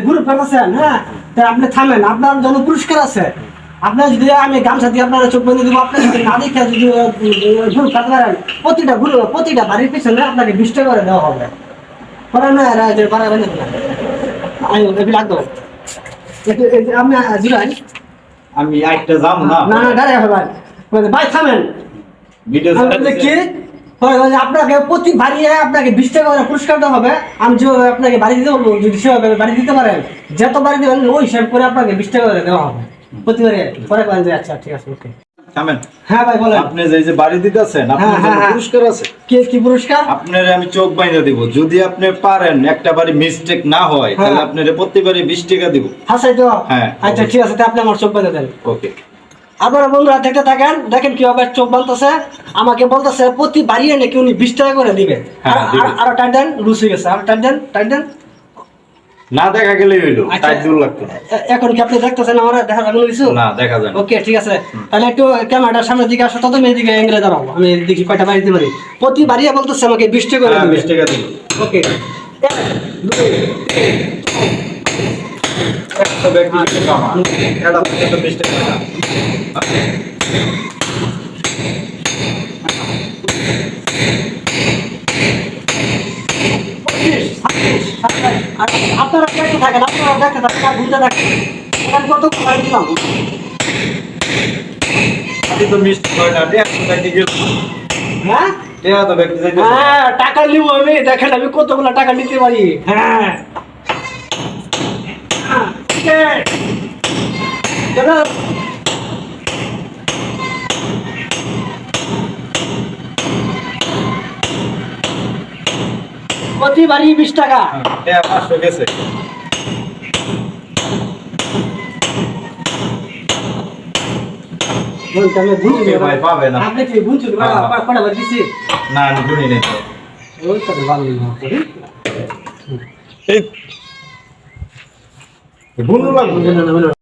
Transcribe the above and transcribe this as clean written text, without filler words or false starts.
Group আছেন, হ্যাঁ, তা আপনি থামেন, আপনার জন্য পুরস্কার আছে। আপনার যদি আমি গামছা দিয়ে আপনার চোখ বন্ধ দিব, আপনি যদি না দেখে যদি গ্রুপ কাটতে পারেন, প্রতিটা বাড়ির পিছনে আপনাকে 20 টাকা করে দেওয়া হবে। করেন না পারাবেন না, আমি লাগবে আপনি জুড়াই। আমি একটা যাবো না না না দাঁড়াই হবে ভাই, থামেন। ভিডিও কি আপনাকে প্রতি বাড়িয়ে আপনাকে 20 টাকা করে পুরস্কার দেওয়া হবে। আমি যে আপনাকে বাড়ি দিতে বলবো, যদি সেভাবে বাড়ি দিতে পারেন, যত বাড়ি দেবেন ওই হিসাব করে আপনাকে 20 টাকা করে দেওয়া হবে প্রতিবারে। পরে বলেন যে আচ্ছা ঠিক আছে, ওকে। থামেন। হ্যাঁ ভাই বলেন। আপনি যে বাড়ি দিতেছেন, আপনার জন্য পুরস্কার আছে। কি পুরস্কার? আপনারে আমি চোখ বাইন্ধা দিব, যদি আপনি পারেন একটা বাড়ি মিস্টেক না হয়, তাহলে আপনারে প্রতিবারে 20 টাকা দিব। হাসাই তো? হ্যাঁ আচ্ছা ঠিক আছে, আপনি আমার চোখ বেঁধে দেন। ওকে। আপনারা বন্ধুরা দেখতে থাকেন, দেখেন কিভাবে চোখ বাঁধতেছে। আমাকে বলতেছে প্রতি বাড়িয়ে নাকি উনি 20 টাকা করে দিবে। আর টাইট দেন, লুজ হয়ে গেছে। আর টাইট দেন। না দেখা গেলেই হইলো, টাইট দূর লাগতো। এখন কি আপনি দেখতেছেন আমার দেখা যাবে কিছু? না দেখা যায় না। ওকে ঠিক আছে, তাহলে একটু ক্যামেরাটার সামনের দিকে আসো, তত মেয়েদিকে অ্যাঙ্গেলে দাঁড়াও, আমি দেখি কয়টা বাড়ি দিতে পারি। প্রতি বাড়িয়ে বলতেছে আমাকে 20 টাকা করে দিবে। 20 টাকা দিব। ওকে। একটা ব্যক্তিগত কামা, এটা তো 20 টাকা না। আপনারা দেখতে থাকেন, আর ঘুরতে থাকেন। এখানে কত বাড়ি দিলাম? আমি তো মিষ্টি হয় না, একটা ব্যক্তি গেল। হ্যাঁ টেয়া তো ব্যক্তি যাইতে। হ্যাঁ, টাকা নিব আমি, দেখেন আমি কতগুলো টাকা নিতে পারি। হ্যাঁ প্রতি বাড়ি 20 টাকা। টেয়া 500 গেছে। ভাই পাবে না। আপনি কি বুঝছেন? কটা বাড়ি দিছি? না আমি গুনি নাই তো। ওই তো ভালো না। এই বুনু লাগবে।